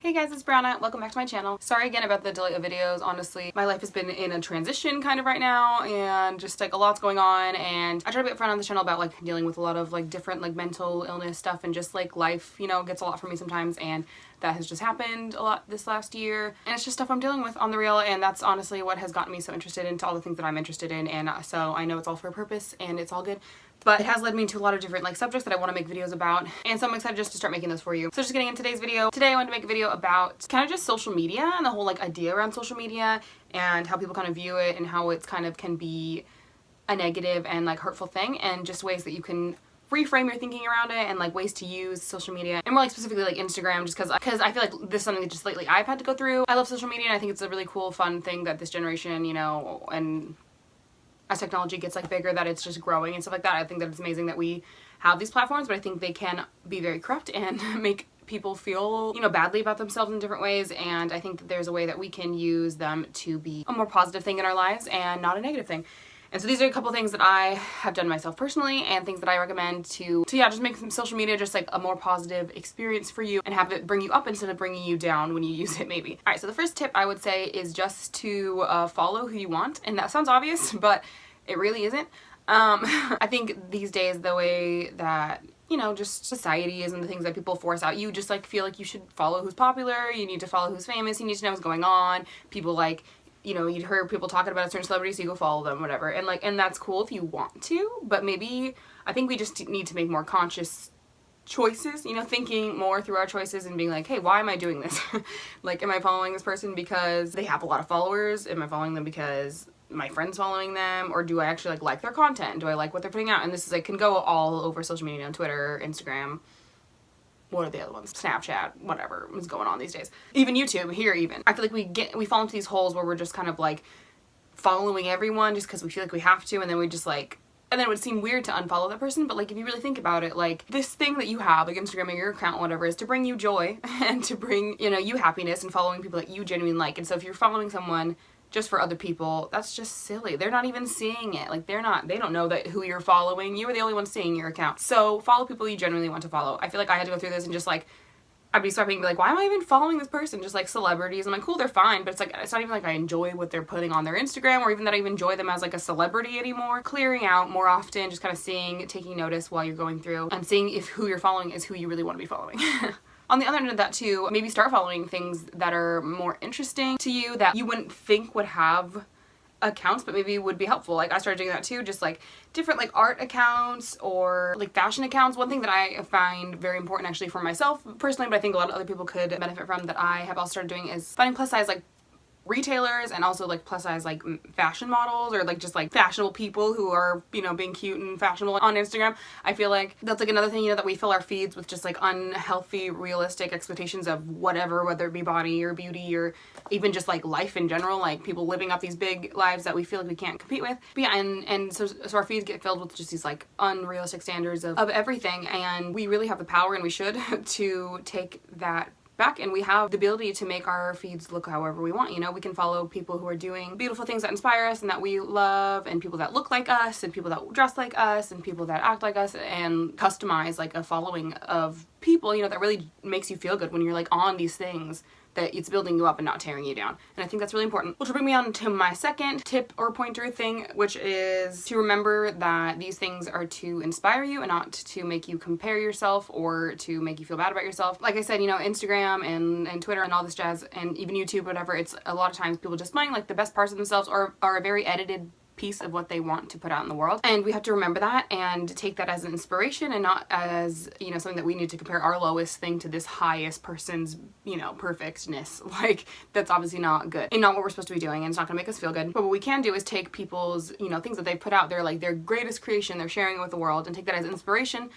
Hey guys, it's Brianna. Welcome back to my channel. Sorry again about the delay of videos. Honestly, my life has been in a transition kind of right now and just like a lot's going on, and I try to be upfront on the channel about like dealing with a lot of like different like mental illness stuff and just like life, you know, gets a lot for me sometimes, and that has just happened a lot this last year, and it's just stuff I'm dealing with on the real, and that's honestly what has gotten me so interested into all the things that I'm interested in, and so I know it's all for a purpose and it's all good. But it has led me to a lot of different like subjects that I want to make videos about, and so I'm excited just to start making those for you. So just getting into today's video. Today I wanted to make a video about kind of just social media and the whole like idea around social media and how people kind of view it and how it's kind of can be a negative and like hurtful thing, and just ways that you can reframe your thinking around it, and like ways to use social media, and more like specifically like Instagram, just because I feel like this is something that just lately I've had to go through. I love social media and I think it's a really cool, fun thing that this generation, you know, and as technology gets like bigger, that it's just growing and stuff like that. I think that it's amazing that we have these platforms, but I think they can be very corrupt and make people feel, you know, badly about themselves in different ways, and I think that there's a way that we can use them to be a more positive thing in our lives and not a negative thing. And so these are a couple things that I have done myself personally, and things that I recommend to yeah, just make social media just like a more positive experience for you and have it bring you up instead of bringing you down when you use it, maybe. Alright, so the first tip I would say is just to follow who you want, and that sounds obvious, but it really isn't. I think these days, the way that, you know, just society is and the things that people force out, you just like feel like you should follow who's popular, you need to follow who's famous, you need to know what's going on. People like, you know, you'd heard people talking about a certain celebrity, so you go follow them, whatever. And like, and that's cool if you want to, but maybe I think we just need to make more conscious choices, you know, thinking more through our choices and being like, hey, why am I doing this? Like, am I following this person because they have a lot of followers? Am I following them because my friend's following them? Or do I actually like their content? Do I like what they're putting out? And this is like, can go all over social media, on Twitter, Instagram, what are the other ones? Snapchat, whatever is going on these days. Even YouTube, here even. I feel like we fall into these holes where we're just kind of like following everyone just because we feel like we have to, and then we just like, and then it would seem weird to unfollow that person. But like, if you really think about it, like this thing that you have, like Instagram or your account, whatever, is to bring you joy and to bring, you know, you happiness, and following people that you genuinely like. And so if you're following someone just for other people, that's just silly. They're not even seeing it. Like, they don't know that who you're following. You are the only one seeing your account. So follow people you genuinely want to follow. I feel like I had to go through this and just like, I'd be swiping and be like, why am I even following this person? Just like celebrities. I'm like, cool, they're fine, but it's like, it's not even like I enjoy what they're putting on their Instagram, or even that I even enjoy them as like a celebrity anymore. Clearing out more often, just kind of seeing, taking notice while you're going through, and seeing if who you're following is who you really want to be following. On the other end of that too, maybe start following things that are more interesting to you, that you wouldn't think would have accounts, but maybe would be helpful. Like, I started doing that too, just like different like art accounts or like fashion accounts. One thing that I find very important actually for myself personally, but I think a lot of other people could benefit from, that I have also started doing, is finding plus size like retailers, and also like plus size like fashion models, or like just like fashionable people who are, you know, being cute and fashionable on Instagram. I feel like that's like another thing, you know, that we fill our feeds with just like unhealthy, realistic expectations of whatever, whether it be body or beauty or even just like life in general, like people living up these big lives that we feel like we can't compete with. But yeah, and so our feeds get filled with just these like unrealistic standards of everything, and we really have the power, and we should, to take that back, and we have the ability to make our feeds look however we want. You know, we can follow people who are doing beautiful things that inspire us and that we love, and people that look like us, and people that dress like us, and people that act like us, and customize like a following of people, you know, that really makes you feel good when you're like on these things, that it's building you up and not tearing you down. And I think that's really important. Which will bring me on to my second tip or pointer thing, which is to remember that these things are to inspire you and not to make you compare yourself or to make you feel bad about yourself. Like I said, you know, Instagram and Twitter and all this jazz, and even YouTube, whatever, it's a lot of times people just playing like the best parts of themselves, or are a very edited piece of what they want to put out in the world. And we have to remember that and take that as an inspiration, and not as, you know, something that we need to compare our lowest thing to this highest person's, you know, perfectness. Like, that's obviously not good and not what we're supposed to be doing, and it's not gonna make us feel good. But what we can do is take people's, you know, things that they put out there, like their greatest creation, they're sharing it with the world, and take that as inspiration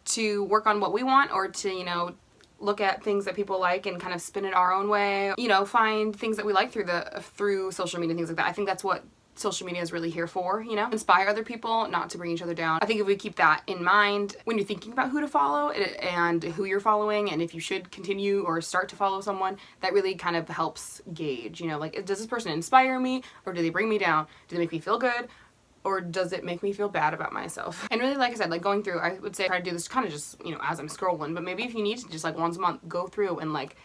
to work on what we want, or to, you know, look at things that people like and kind of spin it our own way. You know, find things that we like through social media and things like that. I think that's what social media is really here for, you know, inspire other people, not to bring each other down. I think if we keep that in mind when you're thinking about who to follow and who you're following, and if you should continue or start to follow someone, that really kind of helps gauge, you know, like, does this person inspire me, or do they bring me down? Do they make me feel good, or does it make me feel bad about myself? And really, like I said, like going through, I would say try to do this kind of just, you know, as I'm scrolling, but maybe if you need to just like once a month go through and like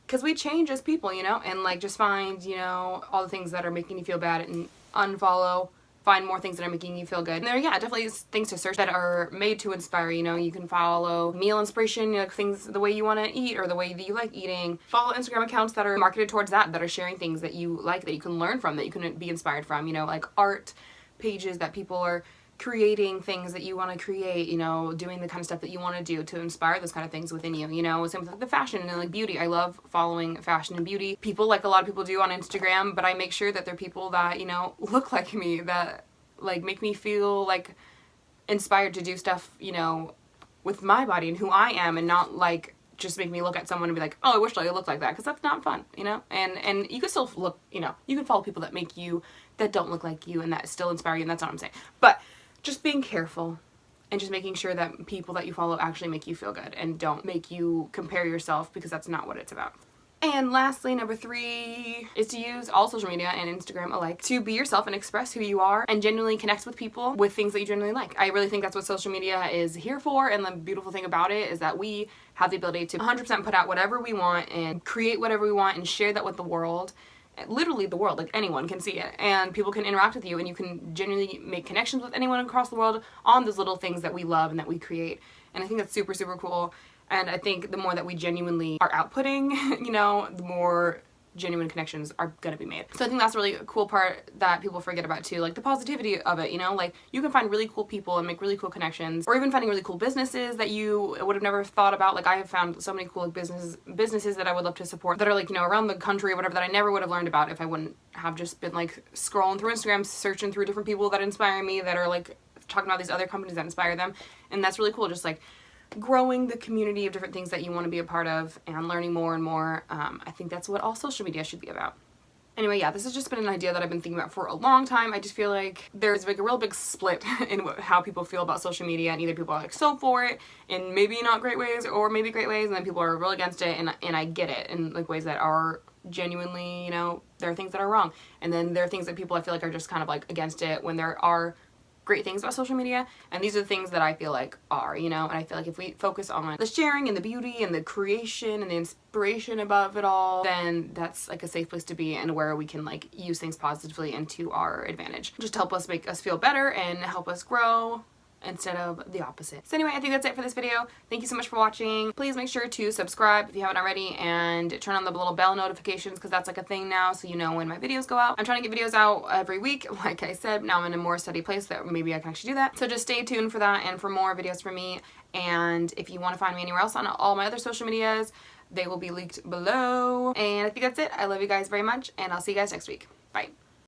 because we change as people, you know, and like just find, you know, all the things that are making you feel bad and unfollow. Find more things that are making you feel good. And there, yeah, definitely is things to search that are made to inspire, you know. You can follow meal inspiration, you know, things the way you want to eat or the way that you like eating. Follow Instagram accounts that are marketed towards that are sharing things that you like, that you can learn from, that you can be inspired from, you know, like art pages that people are creating things that you want to create, you know, doing the kind of stuff that you want to do to inspire those kind of things within you, you know. Same with like the fashion and like beauty. I love following fashion and beauty people, like a lot of people do on Instagram, but I make sure that they're people that, you know, look like me, that like make me feel like inspired to do stuff, you know, with my body and who I am, and not like just make me look at someone and be like, oh, I wish I looked like that, because that's not fun, you know. And you can still look, you know, you can follow people that make you, that don't look like you, and that still inspire you, and that's not what I'm saying. But just being careful and just making sure that people that you follow actually make you feel good and don't make you compare yourself, because that's not what it's about. And lastly, number 3 is to use all social media and Instagram alike to be yourself and express who you are and genuinely connect with people with things that you genuinely like. I really think that's what social media is here for, and the beautiful thing about it is that we have the ability to 100% put out whatever we want and create whatever we want and share that with the world. Literally the world, like anyone can see it, and people can interact with you, and you can genuinely make connections with anyone across the world on those little things that we love and that we create. And I think that's super, super cool. And I think the more that we genuinely are outputting, you know, the more genuine connections are gonna be made. So I think that's really a cool part that people forget about too, like the positivity of it, you know, like you can find really cool people and make really cool connections, or even finding really cool businesses that you would have never thought about. Like I have found so many cool like businesses that I would love to support that are like, you know, around the country or whatever, that I never would have learned about if I wouldn't have just been like scrolling through Instagram, searching through different people that inspire me, that are like talking about these other companies that inspire them. And that's really cool, just like growing the community of different things that you want to be a part of and learning more and more. I think that's what all social media should be about. Anyway, yeah, this has just been an idea that I've been thinking about for a long time. I just feel like there's like a real big split in how people feel about social media, and either people are like so for it in maybe not great ways or maybe great ways, and then people are real against it, and I get it in like ways that are genuinely, you know, there are things that are wrong, and then there are things that people I feel like are just kind of like against it when there are great things about social media, and these are the things that I feel like are, you know. And I feel like if we focus on the sharing and the beauty and the creation and the inspiration above it all, then that's like a safe place to be, and where we can like use things positively and to our advantage, just to help us make us feel better and help us grow instead of the opposite. So anyway, I think that's it for this video. Thank you so much for watching. Please make sure to subscribe if you haven't already, and turn on the little bell notifications, because that's like a thing now, so you know when my videos go out. I'm trying to get videos out every week. Like I said, now I'm in a more steady place that maybe I can actually do that. So just stay tuned for that and for more videos from me. And if you want to find me anywhere else on all my other social medias, they will be linked below. And I think that's it. I love you guys very much, and I'll see you guys next week. Bye.